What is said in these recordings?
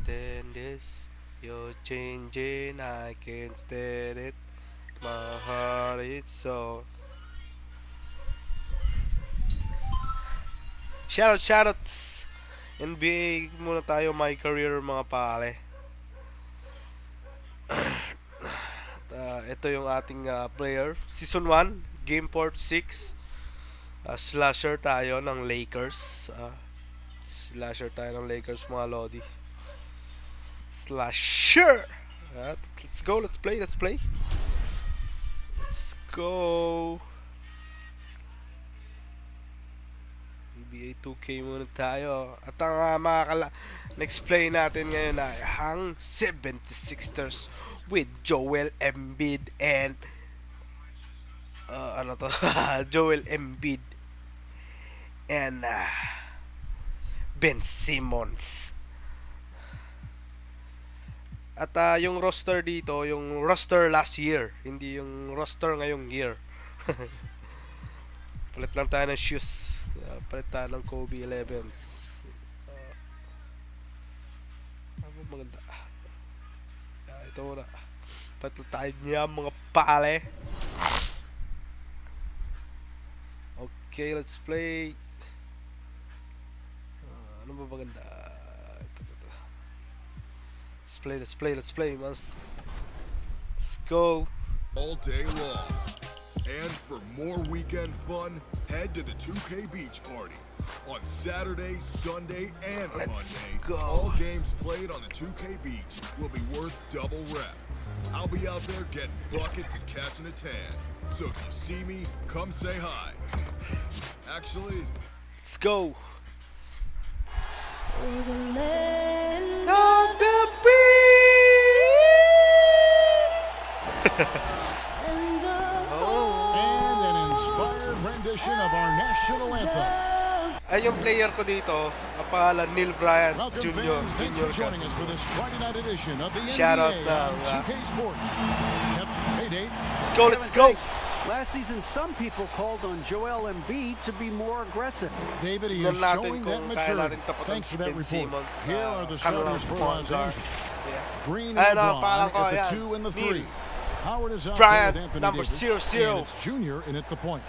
stand this. You're changing, I can't stand it. My heart is so. Shoutouts! NBA muna tayo, my career mga pare. Ito yung ating player. Season 1, Game Port 6. Slasher tayo ng Lakers. Slasher tayo ng Lakers mga lodi. Slasher! Let's go, let's play. Let's go! NBA2K muna tayo. At ang next play natin ngayon ay ang 76ers with Joel Embiid and Joel Embiid and Ben Simmons. At yung roster dito, yung roster last year, hindi yung roster ngayong year. Palit lang tayo ng shoes. Palit tayo ng Kobe 11s. Ano maganda? Ito muna. Palit tayo niya mga pale. Okay, let's play. Ano ba maganda? Ito. Let's play, man. Let's go. All day long. And for more weekend fun, head to the 2K Beach Party. On Saturday, Sunday, and Monday, all games played on the 2K Beach will be worth double rep. I'll be out there getting buckets and catching a tan. So if you see me, come say hi. Actually, let's go. We're the land of the free. And an inspired rendition of our national anthem. Ay, yung player ko dito, ang pangalan Neil Bryant Welcome Jr. fans, thanks for joining us for this Friday night edition of the Shout out NBA na, on 2K Sports. Yep. Hey Dave. Let's go. Last season, some people called on Joel Embiid to be more aggressive. David, he is showing that maturity. Thanks for that report. Here are the starters for Los Angeles. Green and Braun at the 2 and the 3. Howard is out there with Anthony number Davis. 0-0. And it's Junior in at the point.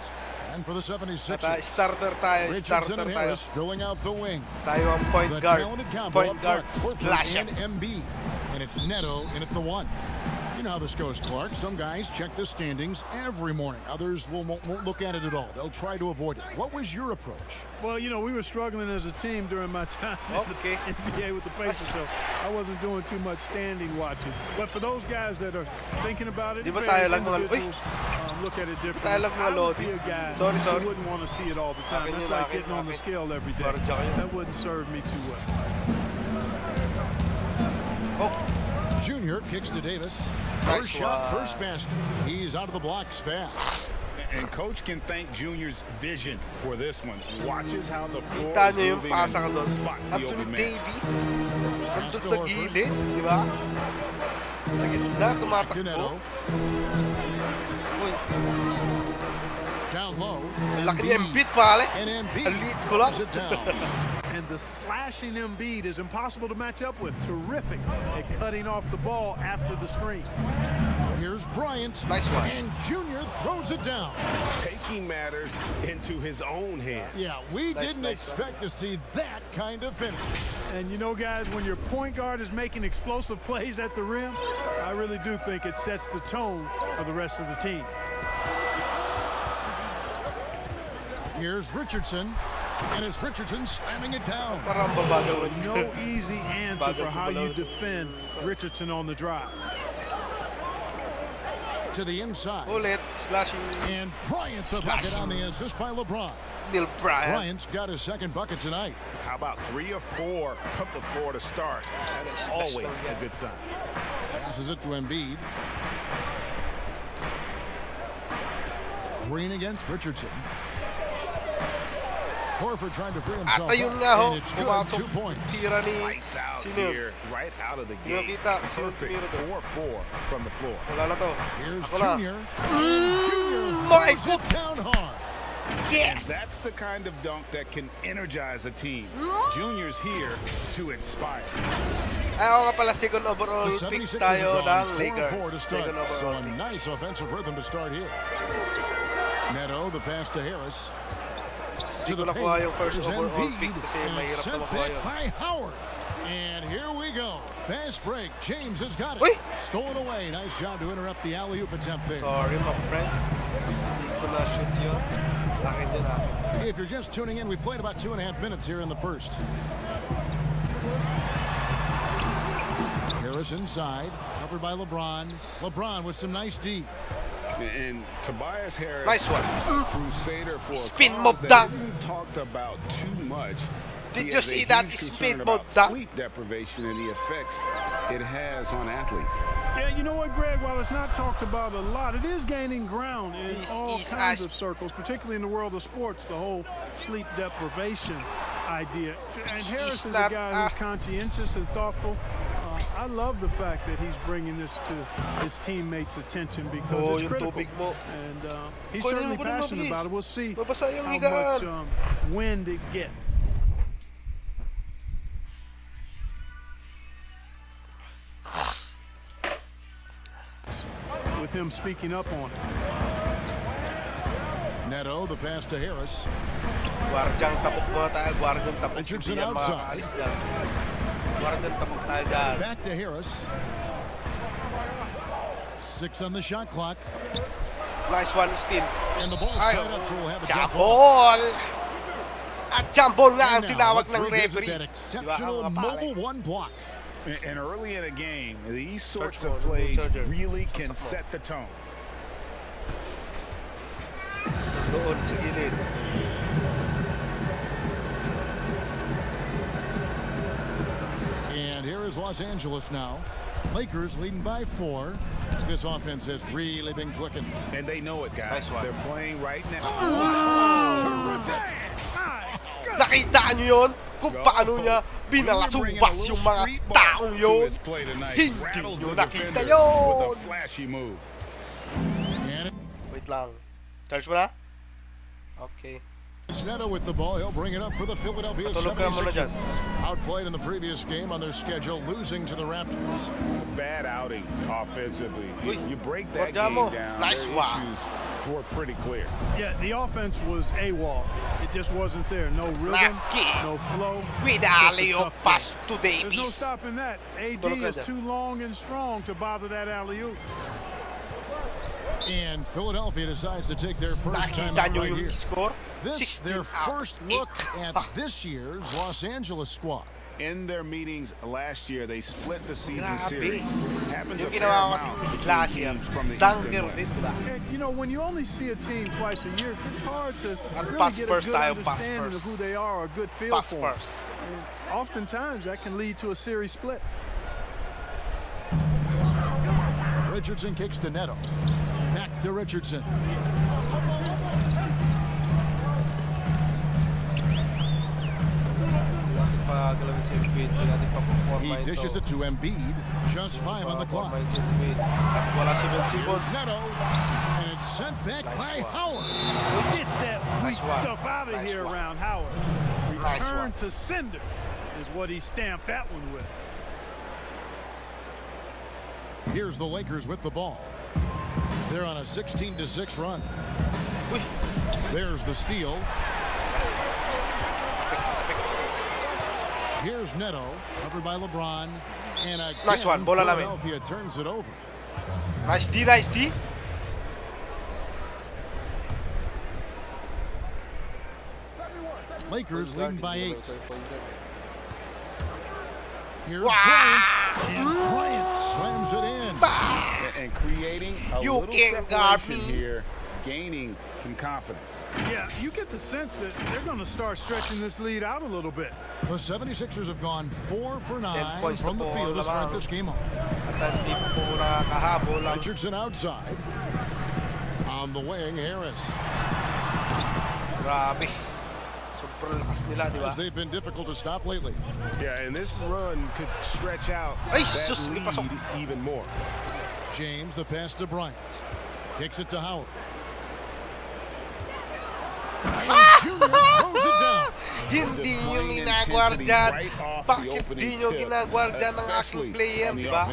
And for the 76ers, starter tayo. Richardson and Harris filling out the wing. Tayo ang point The guard. talented combo Point up guard. front, Splash Horford and Embiid. And it's Neto in at the 1. You know how this goes, Clark. Some guys check the standings every morning. Others won't look at it at all. They'll try to avoid it. What was your approach? Well, you know, we were struggling as a team during my time in the NBA with the Pacers, so I wasn't doing too much standing watching. But for those guys that are thinking about it, look at it differently. I would be a guy who wouldn't want to see it all the time. It's like getting on the scale every day. That wouldn't serve me too well. Junior kicks to Davis. First shot, first basket. He's out of the blocks fast. And coach can thank Junior's vision for this one. Watches how the floor is moving and spots the open man. Davis. Nandun sa gilid, di ba? Sa gitna, tumatakbo. Down low. Laki ni Embiid, pare. And Embiid Elite ko lang. And the slashing Embiid is impossible to match up with. Terrific at cutting off the ball after the screen. Here's Bryant. Nice one. And Junior throws it down. Taking matters into his own hands. Yeah, we didn't expect to see that kind of finish. And you know, guys, when your point guard is making explosive plays at the rim, I really do think it sets the tone for the rest of the team. Here's Richardson. And it's Richardson slamming it down. No easy answer for how you defend Richardson on the drive. To the inside. Ulit, slashing. And Bryant the bucket on the assist by LeBron. Neil Bryant. Bryant's got his second bucket tonight. How about 3 or 4 from the floor to start? That's always a good sign. Passes it to Embiid. Green against Richardson. Horford trying to free himself At ayun nga ho, and it's good, pumasok 2 points. tira ni Lights out sino? here, right out of the Hindi gate. kita, Perfect 4-4 from the floor. Wala na to. Here's Ako na. Junior. Junior My throws it down hard. Yes! That's the kind of dunk that can energize a team. Junior's here to inspire. Ay, ako nga pala, second overall The pick 76ers tayo have gone ng Lakers. 4-4 to start. Second So overall a pick. nice offensive rhythm to start here. Neto, the pass to Harris. Hindi ko nakuha yung first overall pick kasi mahirap na makuha yun. By Howard. And here we go. Fast break. James has got it. Uy! Stolen away. Nice job to interrupt the alley-oop attempt there. Sorry, my friends. Hindi ko na-shoot yun. Akin dyan ha. If you're just tuning in, we played about 2.5 minutes here in the first. Harris inside, covered by LeBron. LeBron with some nice D. And Tobias Harris, Nice one. crusader for Spin a mob cause dunk. that isn't talked about too much. Did He you has a see that huge spin concern mob about dunk? sleep deprivation and the effects it has on athletes. Yeah, you know what, Greg? While it's not talked about a lot, it is gaining ground in This all is kinds as- of circles, particularly in the world of sports, the whole sleep deprivation idea. And Harris is a not- guy who's conscientious and thoughtful. I love the fact that he's bringing this to his teammates' attention because Oh, it's yung critical. tubig mo. And he's Kunin mo, certainly kunin mo, passionate please. about it. We'll see Mabasa yung how higaan. much wind it gets. With him speaking up on it. Neto, the pass to Harris. Guardiang tapok muna tayo. Guardiang tapok. Richardson Hindi yan outside. makakaalis dyan. Guardiang tapok tayo dyan. Back to Harris. 6 on the shot clock. Nice one, Steen. And the ball's Ay, tied up, so we'll have a jump ball. jambol! At jambol nga ang And now, tinawag let's ng revisit referee. that Di ba? exceptional Ang kapal eh. mobile one block. And early in the game, these sorts Search of mode, plays charger. really can Search mode. set the tone. Doon sa gilid. And here is Los Angeles now. Lakers leading by 4. This offense has really been clicking. And they know it, guys. Nice one. They're playing right now. Nakita niyo yun? Kung paano niya binalasubas yung mga tao yun? Hindi niyo nakita With yun! a flashy move. And Wait lang. Charge mo na? Okay. it's Neto with the ball. He'll bring it up for the Philadelphia Patulog ka muna 76ers. dyan. Outplayed in the previous game on their schedule, losing to the Raptors. Bad outing offensively. Uy, You break that Guardian mo. game down, Nice their one. issues were pretty clear. Yeah, the offense was AWOL. It just wasn't there. No rhythm, Lucky. no flow. With just a alley-oop tough pass game. to There's no Davis. stopping that. AD Tulog ka is dyan. too long and strong to bother that alley-oop. And Philadelphia decides to take their first time Nakita out niyo right yung here. score? This 16 their out. first look at this year's Los Angeles squad. In their meetings last year, they split the season Grabe. series. Happens a Yung fair ginawa kasi amount ni with Slash teams from the dunker East and din, West. diba? And, you know, when you only see a team twice a year, it's hard to really pass get a first good tayo, pass understanding of first. who they are or a good feel Pass for 'em. first. And oftentimes, that can lead to a series split. Richardson kicks to Neto. Back to Richardson. Pagalawin si Embiid. Hindi natin pa-performa He ito. dishes it to Embiid. Just 5 on the clock. Pa-performa si Embiid. At wala si Ben Simmons. Here's Neto. And it's sent back Nice by one. Howard. Get that weak Nice one. stuff out of Nice here one. around Howard. Nice Return one. to sender is what he stamped that one with. Here's the Lakers with the ball. They're on a 16-6 run. Uy! There's the steal. Here's Neto, covered by LeBron. And again, Nice one. Bola namin. Philadelphia turns it over. Nice D, nice D. Lakers leading by 8. Here's Wow. Bryant. And Bryant slams it in. And creating a You little can't guard separation me. here, gaining some confidence. Yeah, you get the sense that they're going to start stretching this lead out a little bit. The 76ers have gone 4 for 10 9 points from to the po field to start lamang. this game off. At hindi po nakakahabol lang. Richardson outside. On the wing, Harris. Grabe. Sobrang lakas nila, di ba? As they've been difficult to stop lately. Yeah, and this run could stretch out Ay, that sus, di pasok. lead even more. James, the pass to Bryant. Kicks it to Howard. And Junior throws it down. Hindi nyo ginagwardyan. Bakit di nyo ginagwardyan ng aking player, diba?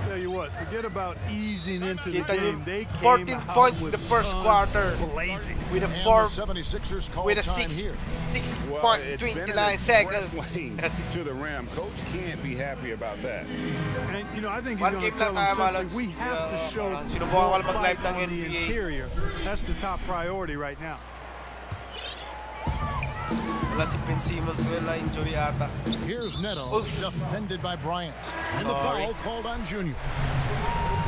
Tell you what, forget about easing into the Kita nyo, game. They 14 came points out the first quarter blazing. with a And 4 the 76ers call with a time here. 6.29 seconds. To the rim. Coach can't be happy about that. And you know, I think he's One going to game tell lang them tayo, simply, Malon. we have to show Sinubukan ko more lang mag-live fight ng on the NBA. interior. That's the top priority right now. Wala si Ben Simmons ngayon, na-enjoy ata. Here's Neto, Oh. defended by Bryant. And the Sorry. foul called on Junior.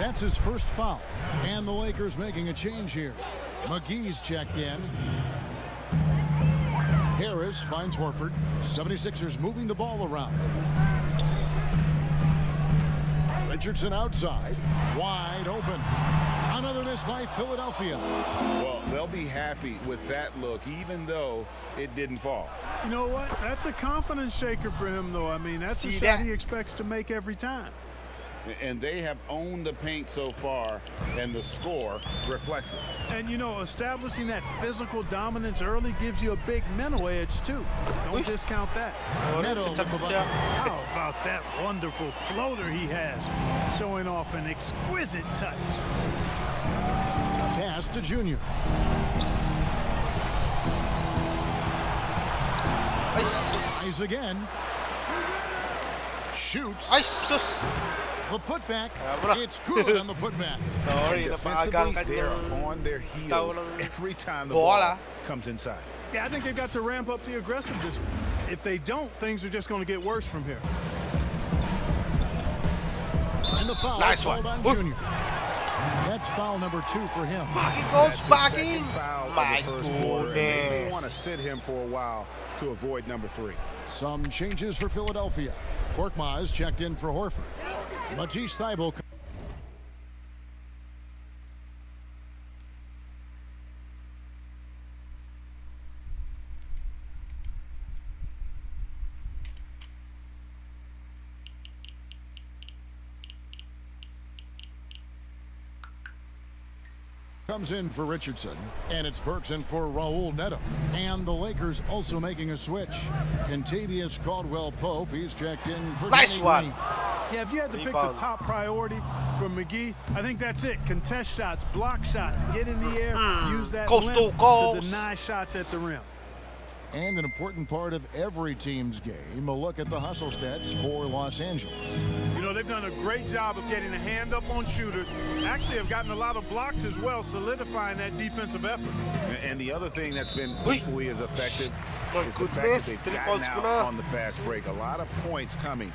That's his first foul. And the Lakers making a change here. McGee's checked in. Harris finds Horford. 76ers moving the ball around. Richardson outside. Wide open. Another miss by Philadelphia. Well, they'll be happy with that look, even though it didn't fall. You know what? That's a confidence shaker for him, though. I mean, that's a See shot that? he expects to make every time. And they have owned the paint so far, and the score reflects it. And, you know, establishing that physical dominance early gives you a big mental edge, too. Don't discount that. Neto with the bucket. How about that wonderful floater he has, showing off an exquisite touch. Pass to Junior. Ay, sus. Eyes again. Shoots. Ay, sus. The putback. Wala. It's good on the putback. Sorry, napaagang Defensively, they're kanyang on their tao heels ng every time the bola. ball comes inside. Yeah, I think they've got to ramp up the aggressiveness. If they don't, things are just going to get worse from here. And the foul Nice called one. on Junior. That's foul number 2 for him. Backing goes, That's his backing. second foul of My the first quarter, and they goodness. want to sit him for a while to avoid number 3. Some changes for Philadelphia. Korkmaz checked in for Horford. Matisse Thybulle comes in for Richardson, and it's Burks in for Raul Neto. And the Lakers also making a switch. Contavious Caldwell-Pope, he's checked in for Nice Danny one. Green. Yeah, if you had to pick the Rebound. top priority for McGee, I think that's it. Contest shots, block shots, get in the air, use that Coast to length coast. to deny shots at the rim. And an important part of every team's game, a look at the hustle stats for Los Angeles. You know, they've done a great job of getting a hand up on shooters. Actually, have gotten a lot of blocks as well, solidifying that defensive effort. And the other thing that's been Uy. equally as effective My is the fact that goodness, they've 3 gotten points ko out na. on the fast break. A lot of points coming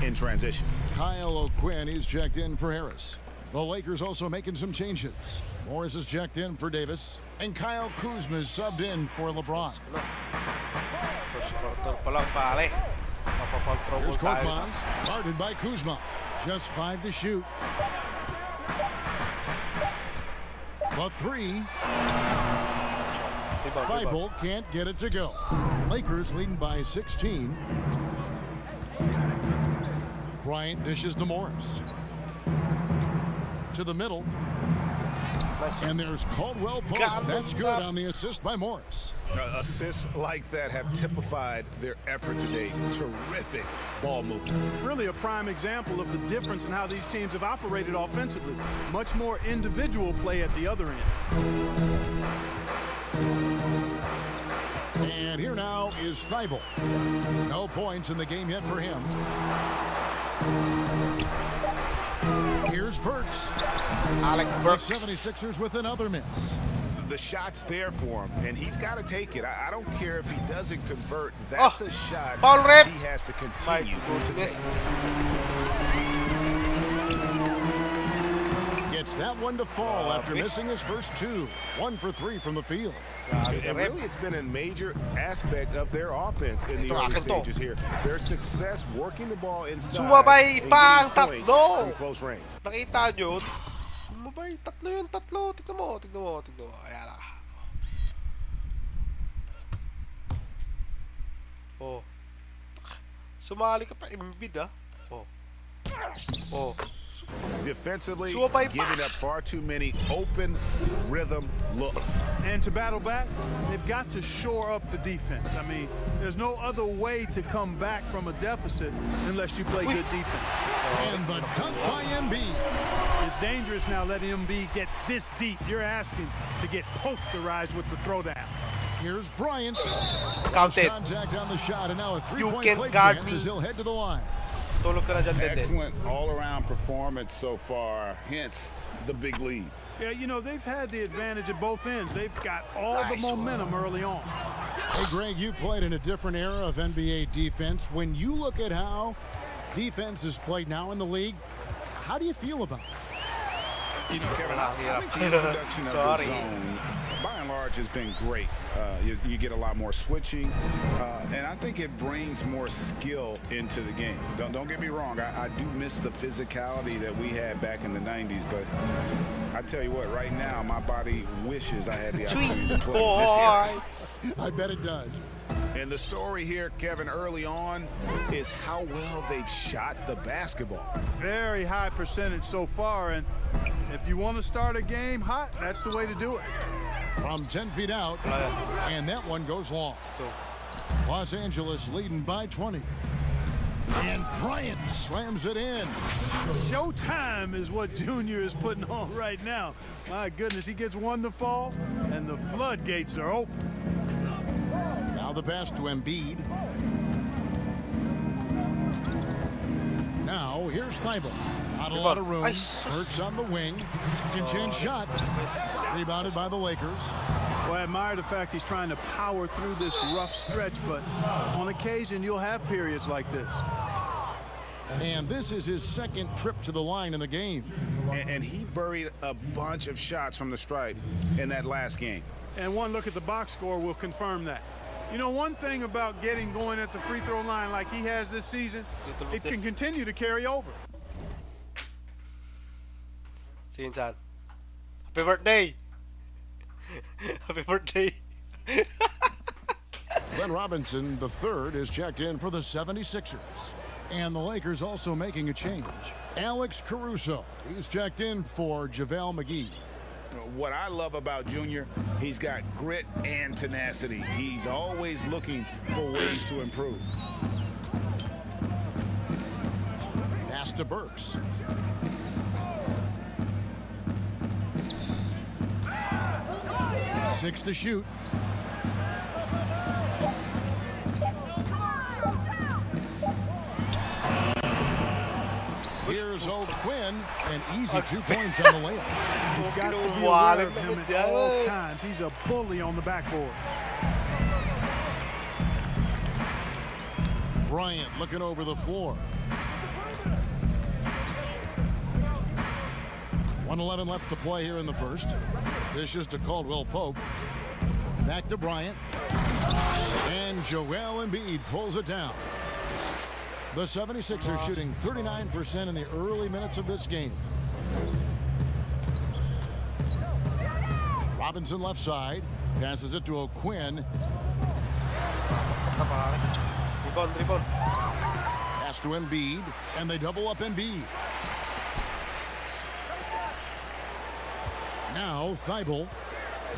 in transition. Kyle O'Quinn is checked in for Harris. The Lakers also making some changes. Morris is checked in for Davis. And Kyle Kuzma is subbed in for LeBron. First quarter pa lang, pare. Mapakontrol Here's tayo. Korkmaz, guarded by Kuzma. Just 5 to shoot. The 3. Rebound. Thybulle can't get it to go. Lakers leading by 16. Bryant dishes to Morris. To the middle. And there's Caldwell-Pope. That's good on the assist by Morris. Assists like that have typified their effort today. Terrific ball movement. Really a prime example of the difference in how these teams have operated offensively. Much more individual play at the other end. And here now is Thybulle. No points in the game yet for him. Here's Burks. Alec The Burks. 76ers with another miss. The shot's there for him, and he's got to take it. I don't care if he doesn't convert. That's a shot foul rip. he has to My continue to goodness. take. Gets that one to fall after Grabe. missing his first 2. 1 for 3 from the field. And really, it's been a major aspect of their offense in the Ito, early akin to. stages here. Their success working the ball inside Sumabay and pa ang getting points tatlo. from close range. Nakita nyo? Sumabay. Tatlo yun, tatlo. Tignan mo, tignan mo, tignan mo. Ayan na. Oh. Sumali ka pa, Embiid ah. Oh. Oh. Defensively, giving up far too many open rhythm looks. And to battle back, they've got to shore up the defense. I mean, there's no other way to come back from a deficit unless you play good defense. And the dunk by Embiid. It's dangerous now letting Embiid get this deep. You're asking to get posterized with the throwdown. Here's Bryant. Counted. Contact on the shot, and now a You three-point can play guard chance me. as he'll head to the line. Excellent all-around performance so far, hence the big lead. Yeah, you know, they've had the advantage at both ends. They've got all the momentum early on. Hey, Greg, you played in a different era of NBA defense. When you look at how defense is played now in the league, how do you feel about it? You know, Kevin, I think the introduction of the zone, by and large, has been great. You get a lot more switching, and I think it brings more skill into the game. Don't get me wrong, I do miss the physicality that we had back in the 90s, but I tell you what, right now, my body wishes I had the opportunity to play this year. I bet it does. And the story here, Kevin, early on is how well they've shot the basketball. Very high percentage so far, and if you want to start a game hot, that's the way to do it. From 10 feet out, and that one goes long. Los Angeles leading by 20. And Bryant slams it in. Showtime is what Junior is putting on right now. My goodness, he gets one to fall, and the floodgates are open. Now the pass to Embiid. Now here's Thibault. Not a lot of room. Hurts on the wing. Second chance shot. Rebounded by the Lakers. Well, I admire the fact he's trying to power through this rough stretch, but on occasion you'll have periods like this. And this is his second trip to the line in the game. And he buried a bunch of shots from the stripe in that last game. And one look at the box score will confirm that. You know, one thing about getting going at the free throw line like he has this season, it can continue to carry over. Sinsan. Happy birthday! Happy birthday! Glenn Robinson, the third, is checked in for the 76ers. And the Lakers also making a change. Alex Caruso, he's checked in for JaVale McGee. What I love about Junior, he's got grit and tenacity. He's always looking for ways to improve. Pass to Burks. Six to shoot. Here's O'Quinn, an easy 2 points on the layup. You've got to be aware of him at all times. He's a bully on the backboard. Bryant looking over the floor. 1:11 left to play here in the first. Dishes to Caldwell Pope. Back to Bryant. And Joel Embiid pulls it down. The 76ers shooting 39% in the early minutes of this game. Robinson left side. Passes it to O'Quinn. Rebound. Pass to Embiid. And they double up Embiid. Now Thibault.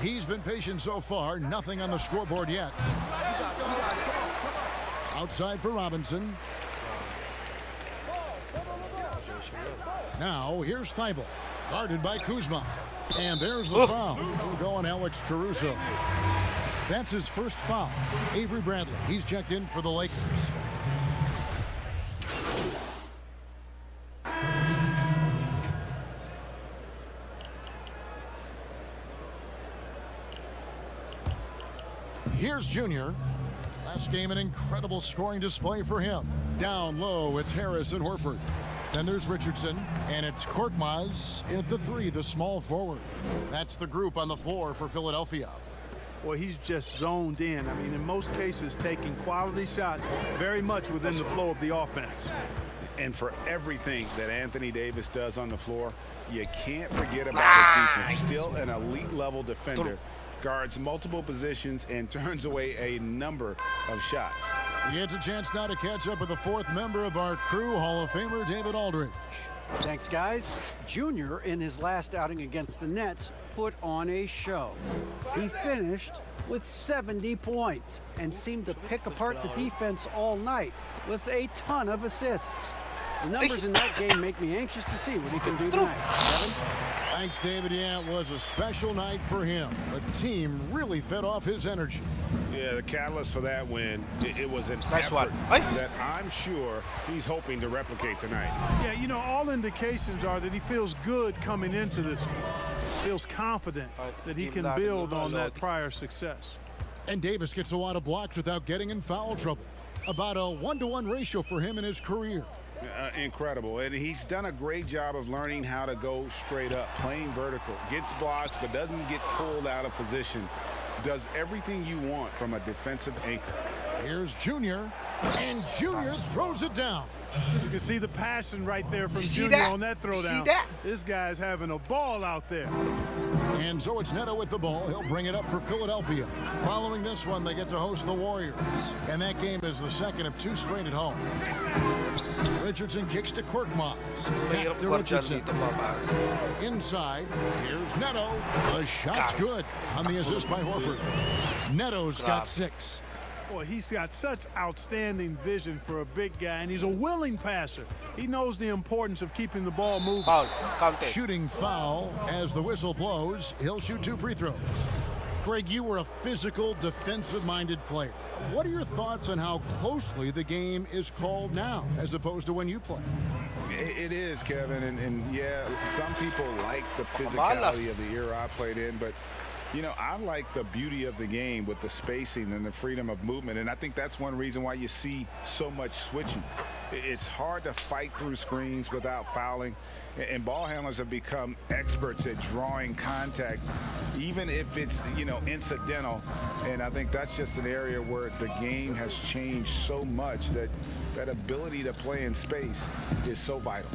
He's been patient so far. Nothing on the scoreboard yet. Outside for Robinson. Now here's Thibault. Guarded by Kuzma. And there's the foul. We'll go on Alex Caruso. That's his first foul. Avery Bradley. He's checked in for the Lakers. Here's Junior. Last game, an incredible scoring display for him. Down low, it's Harris and Horford. Then there's Richardson, and it's Korkmaz at the three, the small forward. That's the group on the floor for Philadelphia. Well, he's just zoned in. I mean, in most cases, taking quality shots very much within the flow of the offense. And for everything that Anthony Davis does on the floor, you can't forget about his defense. Still an elite level defender. Guards multiple positions and turns away a number of shots. He gets a chance now to catch up with the fourth member of our crew, Hall of Famer David Aldridge. Thanks, guys. Junior, in his last outing against the Nets, put on a show. He finished with 70 points and seemed to pick apart the defense all night with a ton of assists. The numbers in that game make me anxious to see what he can do tonight. Kevin? Thanks, David. Yeah, it was a special night for him. The team really fed off his energy. Yeah, the catalyst for that win, it was an Nice effort one. that I'm sure he's hoping to replicate tonight. Yeah, you know, all indications are that he feels good coming into this one. Feels confident that he can build on that prior success. And Davis gets a lot of blocks without getting in foul trouble. About a 1-to-1 ratio for him in his career. Incredible. And he's done a great job of learning how to go straight up, playing vertical, gets blocks but doesn't get pulled out of position. Does everything you want from a defensive anchor. Here's Junior, and Junior throws it down. You can see the passion right there from see Junior that? on that You see throwdown. that? This guy's having a ball out there. And so it's Neto with the ball. He'll bring it up for Philadelphia. Following this one, they get to host the Warriors. And that game is the second of 2 straight at home. Richardson kicks to Korkmaz. Back to Richardson. Inside, here's Neto. The shot's good on the assist by Horford. Neto's got 6. Boy, he's got such outstanding vision for a big guy, and he's a willing passer. He knows the importance of keeping the ball moving. Foul. Counted. Shooting foul as the whistle blows. He'll shoot 2 free throws. Greg, you were a physical, defensive-minded player. What are your thoughts on how closely the game is called now as opposed to when you play? It is, Kevin, and yeah, some people like the physicality of the era I played in, but you know, I like the beauty of the game with the spacing and the freedom of movement, and I think that's one reason why you see so much switching. It's hard to fight through screens without fouling, and ball handlers have become experts at drawing contact, even if it's, you know, incidental, and I think that's just an area where the game has changed so much that that ability to play in space is so vital.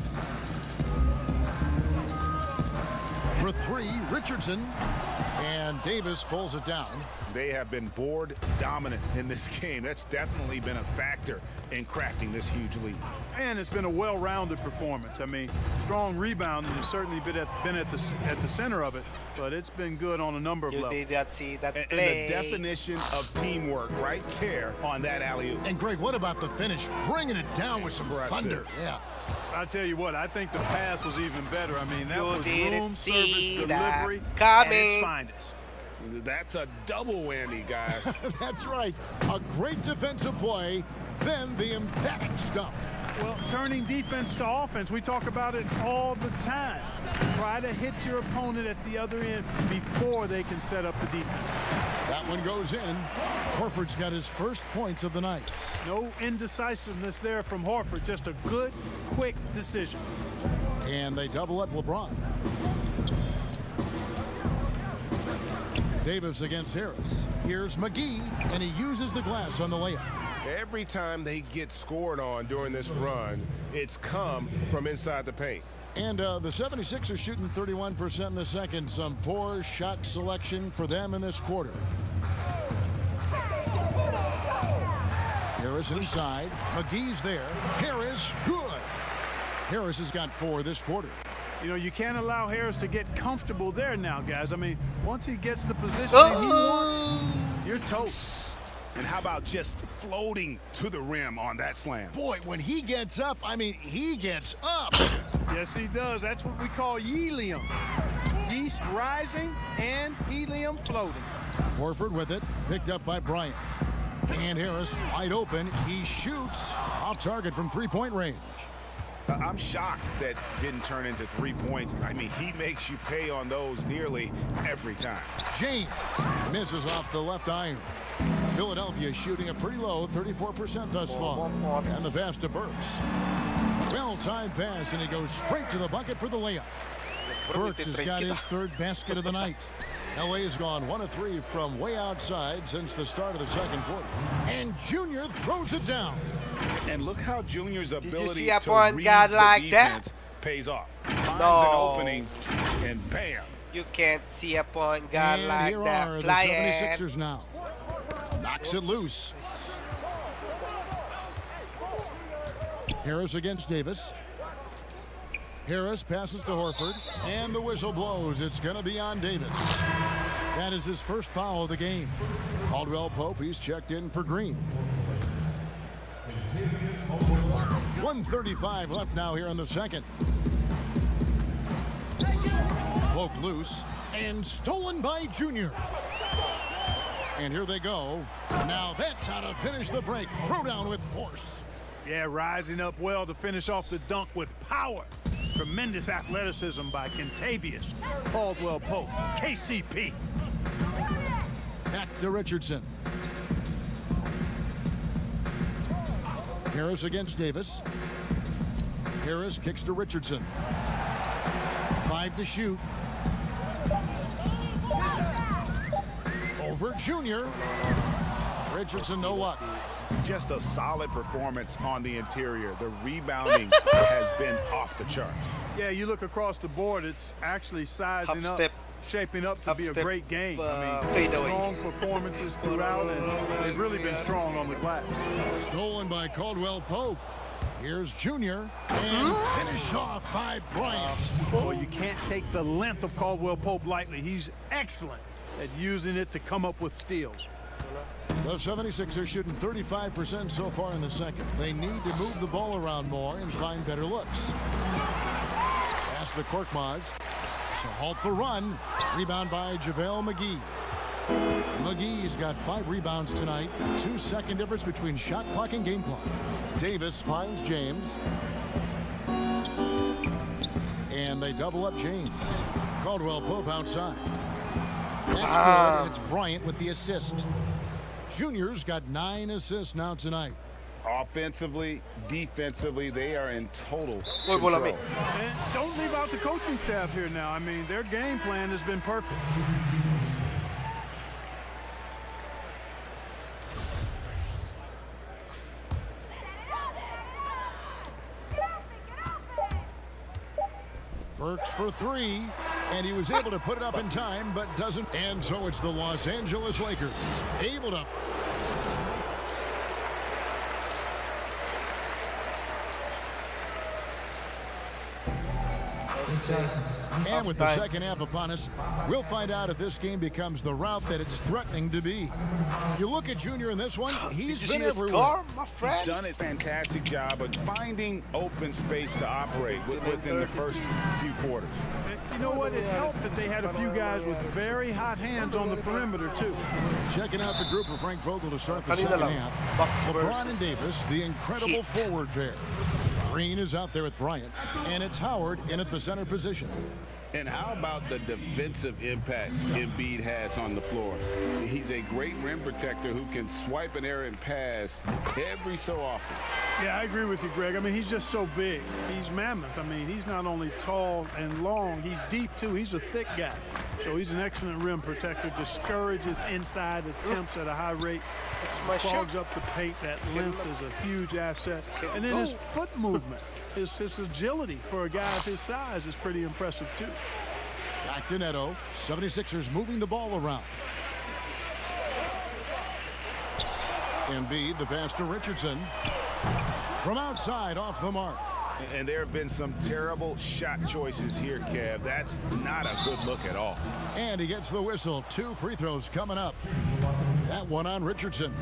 For 3, Richardson, and Davis pulls it down. They have been board dominant in this game. That's definitely been a factor in crafting this huge lead. And it's been a well-rounded performance. I mean, strong rebounding has certainly been at the center of it, but it's been good on a number of levels. You did not see that And play. the definition of teamwork right there on that alley-oop. And Greg, what about the finish? Bringing it down with some thunder. Yeah. I tell you what, I think the pass was even better. I mean, that You was didn't room see service that delivery coming. at its finest. That's a double whammy, guys. That's right. A great defensive play, then the emphatic stuff. Well, turning defense to offense, we talk about it all the time. Try to hit your opponent at the other end before they can set up the defense. That one goes in. Horford's got his first points of the night. No indecisiveness there from Horford, just a good, quick decision. And they double up LeBron. Davis against Harris. Here's McGee, and he uses the glass on the layup. Every time they get scored on during this run, it's come from inside the paint. And the 76ers shooting 31% in the second. Some poor shot selection for them in this quarter. Harris inside. McGee's there. Harris, good. Harris has got 4 this quarter. You know, you can't allow Harris to get comfortable there now, guys. I mean, once he gets the position he wants, you're toast. And how about just floating to the rim on that slam? Boy, when he gets up, I mean, he gets up. Yes, he does. That's what we call helium. Yeast rising and helium floating. Horford with it, picked up by Bryant. And Harris wide open. He shoots off target from 3-point range. I'm shocked that didn't turn into 3 points. I mean, he makes you pay on those nearly every time. James misses off the left iron. Philadelphia shooting a pretty low 34% thus far. And the pass to Burks. Well-timed pass, and he goes straight to the bucket for the layup. Burks has got his 3rd basket of the night. LA has gone 1 of 3 from way outside since the start of the second quarter. And Junior throws it down. And look how Junior's ability see a to point read guard the like defense that? pays off. Finds No. an opening, and bam. You can't see a point guard And like here that. are the Fly 76ers now. Knocks it loose. Harris against Davis. Harris passes to Horford, and the whistle blows. It's going to be on Davis. That is his first foul of the game. Caldwell Pope, he's checked in for Green. 1:35 left now here in the second. Pope loose and stolen by Junior. And here they go. Now that's how to finish the break. Throw down with force. Yeah, rising up well to finish off the dunk with power. Tremendous athleticism by Kentavious Caldwell Pope, KCP. Back to Richardson. Harris against Davis. Harris kicks to Richardson. 5 to shoot. Over Junior. Richardson, no luck. Just a solid performance on the interior. The rebounding has been off the charts. Yeah, you look across the board, it's actually sizing up, shaping up to be a great game. I mean, strong performances throughout, and they've really been strong on the glass. Stolen by Caldwell Pope. Here's Junior, and finished off by Bryant. Well, you can't take the length of Caldwell Pope lightly. He's excellent at using it to come up with steals. The 76ers shooting 35% so far in the second. They need to move the ball around more and find better looks. Pass to Korkmaz to halt the run. Rebound by JaVale McGee. McGee's got 5 rebounds tonight. 2-second difference between shot clock and game clock. Davis finds James. And they double up James. Caldwell Pope outside. That's good, and it's Bryant with the assist. Junior's got 9 assists now tonight. Offensively, defensively, they are in total control. And don't leave out the coaching staff here now. I mean, their game plan has been perfect. Burks for 3, and he was able to put it up in time, but doesn't. And so it's the Los Angeles Lakers able to. And with the second half upon us, we'll find out if this game becomes the route that it's threatening to be. You look at Junior in this one, he's been everywhere. He's done a fantastic job of finding open space to operate within the first few quarters. You know what? It helped that they had a few guys with very hot hands on the perimeter, too. Checking out the group of Frank Vogel to start the second half. LeBron and Davis, the incredible forward pair. Green is out there with Bryant, and it's Howard in at the center position. And how about the defensive impact Embiid has on the floor? He's a great rim protector who can swipe an errant pass every so often. Yeah, I agree with you, Greg. I mean, he's just so big. He's mammoth. I mean, he's not only tall and long, he's deep, too. He's a thick guy. So he's an excellent rim protector, discourages inside attempts at a high rate, clogs up the paint. That length is a huge asset. And then his foot movement. His agility for a guy of his size is pretty impressive, too. Back to Neto. 76ers moving the ball around. Embiid, the pass to Richardson. From outside, off the mark. And there have been some terrible shot choices here, Kev. That's not a good look at all. And he gets the whistle. 2 free throws coming up. That one on Richardson.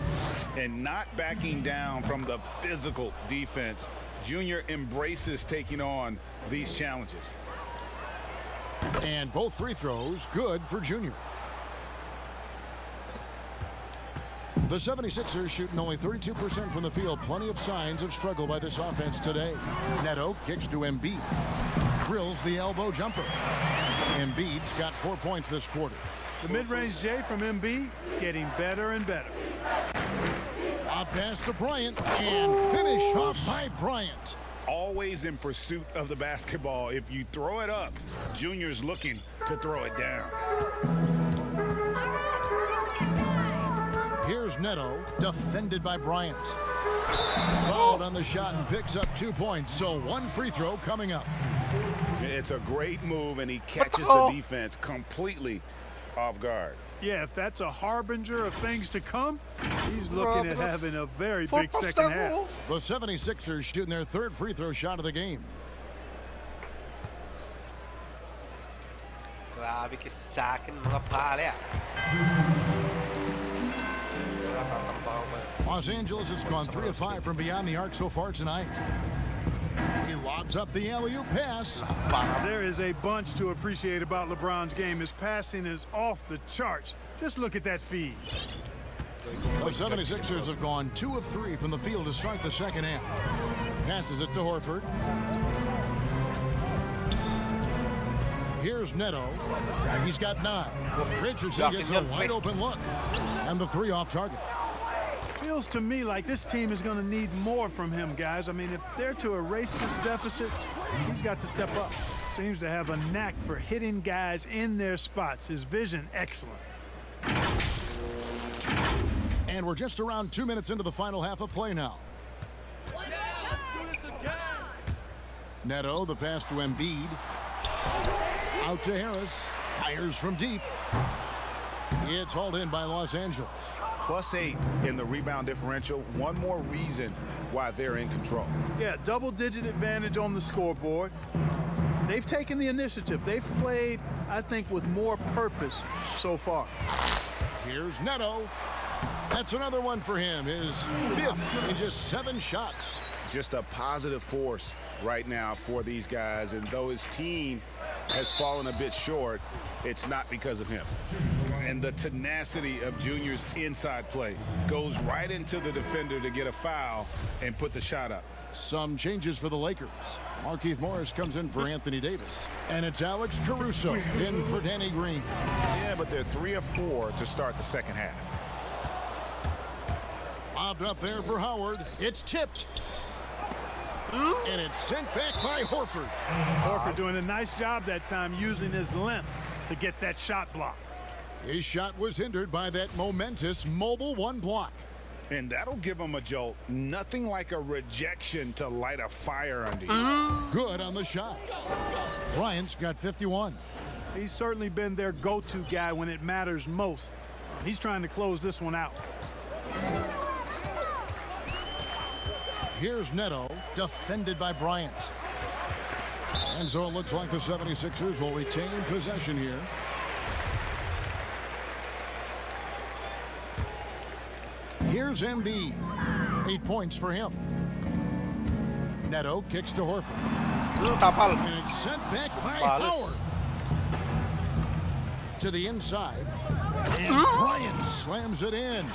And not backing down from the physical defense. Junior embraces taking on these challenges. And both free throws good for Junior. The 76ers shooting only 32% from the field. Plenty of signs of struggle by this offense today. Neto kicks to Embiid. Drills the elbow jumper. Embiid's got 4 points this quarter. The mid-range J from Embiid getting better and better. A pass to Bryant and finish off by Bryant. Always in pursuit of the basketball. If you throw it up, Junior's looking to throw it down. Here's Neto, defended by Bryant. Fouled on the shot and picks up 2 points, so 1 free throw coming up. It's a great move, and he catches the defense completely off guard. Yeah, if that's a harbinger of things to come, he's looking at having a very big second half. The 76ers shooting their 3rd free throw shot of the game. Grabe ka sa akin mga pare ah. Los Angeles has gone 3 of 5 from beyond the arc so far tonight. He lobs up the alley-oop pass. There is a bunch to appreciate about LeBron's game. His passing is off the charts. Just look at that feed. The 76ers have gone 2 of 3 from the field to start the second half. Passes it to Horford. Here's Neto. He's got 9. Richardson gets a wide open look. And the 3 off target. Feels to me like this team is going to need more from him, guys. I mean, if they're to erase this deficit, he's got to step up. Seems to have a knack for hitting guys in their spots. His vision, excellent. And we're just around 2 minutes into the final half of play now. Neto, the pass to Embiid. Out to Harris. Fires from deep. It's hauled in by Los Angeles. +8 in the rebound differential. One more reason why they're in control. Yeah, double-digit advantage on the scoreboard. They've taken the initiative. They've played, I think, with more purpose so far. Here's Neto. That's another one for him. His 5th in just 7 shots. Just a positive force right now for these guys. And though his team has fallen a bit short, it's not because of him. And the tenacity of Junior's inside play goes right into the defender to get a foul and put the shot up. Some changes for the Lakers. Markieff Morris comes in for Anthony Davis. And it's Alex Caruso in for Danny Green. Yeah, but they're 3 of 4 to start the second half. Lobbed up there for Howard. It's tipped. And it's sent back by Horford. Horford doing a nice job that time using his length to get that shot block. His shot was hindered by that momentous mobile 1 block. And that'll give him a jolt. Nothing like a rejection to light a fire under you. Good on the shot. Bryant's got 51. He's certainly been their go-to guy when it matters most. He's trying to close this one out. Here's Neto, defended by Bryant. And so it looks like the 76ers will retain possession here. Here's Embiid. 8 points for him. Neto kicks to Horford. And it's sent back by Howard. To the inside. And Bryant slams it in.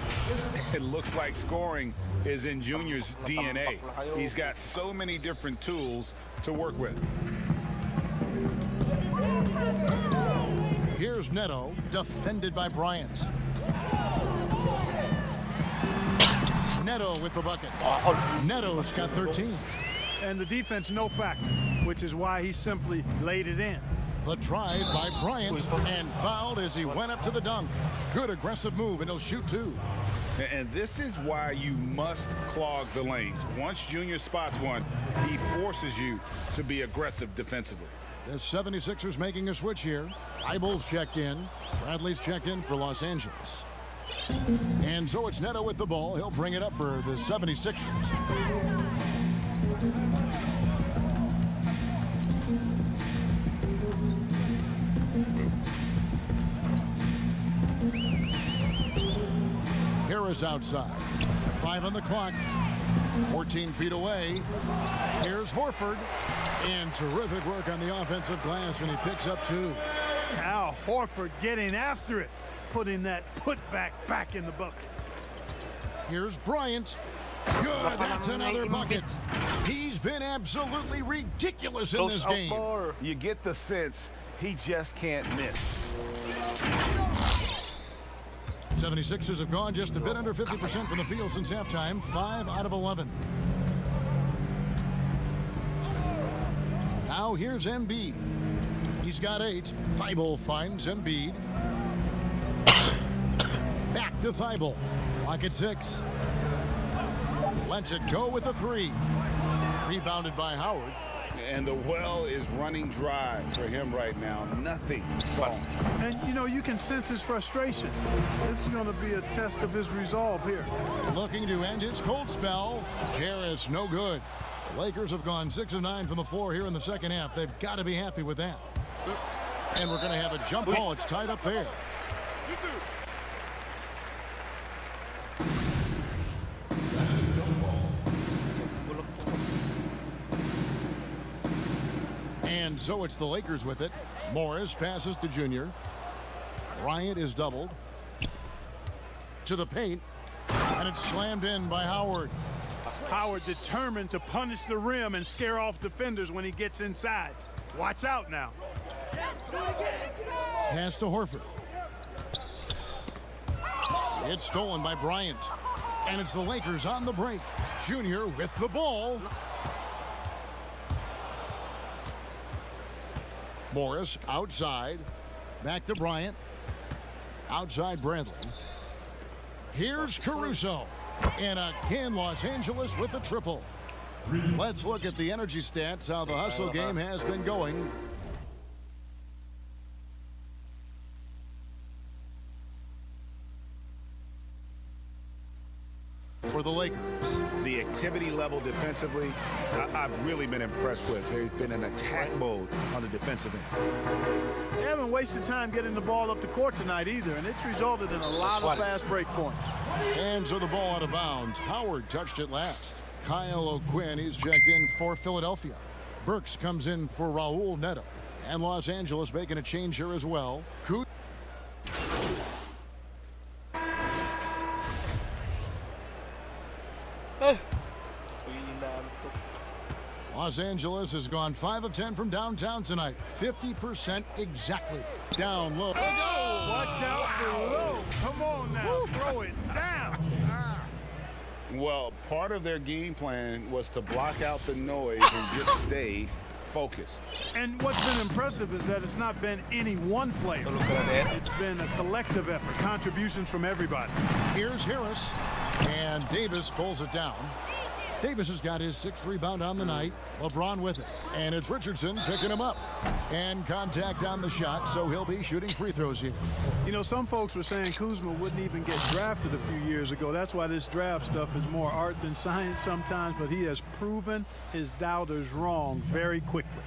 It looks like scoring is in Junior's DNA. He's got so many different tools to work with. Here's Neto, defended by Bryant. Neto with the bucket. Neto's got 13. And the defense no factor, which is why he simply laid it in. The drive by Bryant and fouled as he went up to the dunk. Good aggressive move, and he'll shoot 2. And this is why you must clog the lanes. Once Junior spots one, he forces you to be aggressive defensively. The 76ers making a switch here. Eibel's checked in. Bradley's checked in for Los Angeles. And so it's Neto with the ball. He'll bring it up for the 76ers. Harris outside. 5 on the clock. 14 feet away. Here's Horford. And terrific work on the offensive glass, and he picks up 2. Al Horford getting after it, putting that putback back in the bucket. Here's Bryant. Good, that's another bucket. He's been absolutely ridiculous in this game. You get the sense he just can't miss. 76ers have gone just a bit under 50% from the field since halftime. 5 out of 11. Now here's Embiid. He's got 8. Thibault finds Embiid. Back to Thibault. Clock at 6. Lets it go with a 3. Rebounded by Howard. And the well is running dry for him right now. Nothing falling. And, you know, you can sense his frustration. This is going to be a test of his resolve here. Looking to end his cold spell. Harris, no good. The Lakers have gone 6 of 9 from the floor here in the second half. They've got to be happy with that. And we're going to have a jump ball. It's tied up there. And so it's the Lakers with it. Morris passes to Junior. Bryant is doubled. To the paint. And it's slammed in by Howard. Howard determined to punish the rim and scare off defenders when he gets inside. Watch out now. Pass to Horford. It's stolen by Bryant. And it's the Lakers on the break. Junior with the ball. Morris outside. Back to Bryant. Outside Bradley. Here's Caruso. And again, Los Angeles with the triple. Let's look at the energy stats, how the hustle game has been going. For the Lakers. The activity level defensively, I've really been impressed with. There's been an attack mode on the defensive end. They haven't wasted time getting the ball up the court tonight either, and it's resulted in a lot of fast break points. And so the ball out of bounds. Howard touched it last. Kyle O'Quinn, he's checked in for Philadelphia. Burks comes in for Raul Neto. And Los Angeles making a change here as well. Los Angeles has gone 5 of 10 from downtown tonight. 50% exactly. Down low. Watch out below. Come on now. Throw it down. Well, part of their game plan was to block out the noise and just stay focused. And what's been impressive is that it's not been any one player. It's been a collective effort, contributions from everybody. Here's Harris, and Davis pulls it down. Davis has got his 6th rebound on the night. LeBron with it. And it's Richardson picking him up. And contact on the shot, so he'll be shooting free throws here. You know, some folks were saying Kuzma wouldn't even get drafted a few years ago. That's why this draft stuff is more art than science sometimes, but he has proven his doubters wrong very quickly.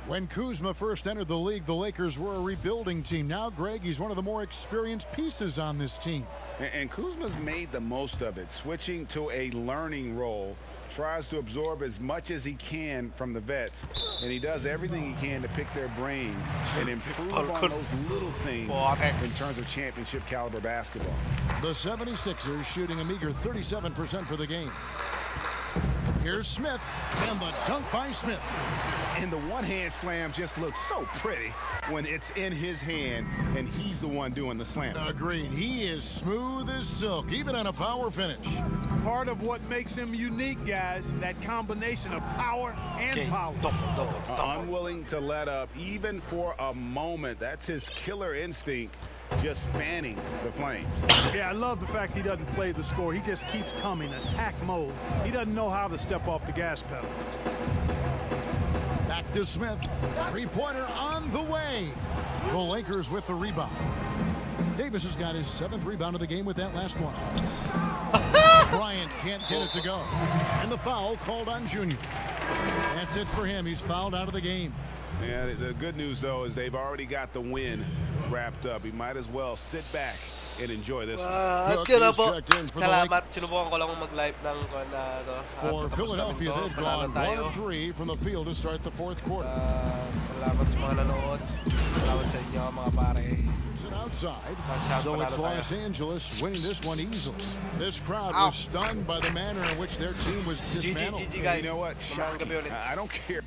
When Kuzma first entered the league, the Lakers were a rebuilding team. Now, Greg, he's one of the more experienced pieces on this team. And Kuzma's made the most of it, switching to a learning role. Tries to absorb as much as he can from the vets, and he does everything he can to pick their brain and improve on those little things in terms of championship caliber basketball. The 76ers shooting a meager 37% for the game. Here's Smith, and the dunk by Smith. And the one-hand slam just looks so pretty when it's in his hand and he's the one doing the slam. Agreed. He is smooth as silk, even on a power finish. Part of what makes him unique, guys, that combination of power and power. Unwilling to let up, even for a moment. That's his killer instinct, just fanning the flames. Yeah, I love the fact he doesn't play the score. He just keeps coming, attack mode. He doesn't know how to step off the gas pedal. Back to Smith. Three-pointer on the way. The Lakers with the rebound. Davis has got his 7th rebound of the game with that last one. Bryant can't get it to go. And the foul called on Junior. That's it for him. He's fouled out of the game. Yeah, the good news, though, is they've already got the win wrapped up. He might as well sit back and enjoy this one. Salamat. Sinubukan ko lang mag-live ng For Philadelphia, they've gone 1 of 3 from the field to start the 4th quarter. Salamat sa mga nanood. Salamat sa inyo, mga pare. Outside, so it's Los Angeles winning this one easily. This crowd was stunned by the manner in which their team was dismantled. GG, guys. You know what? Shocking. I don't care.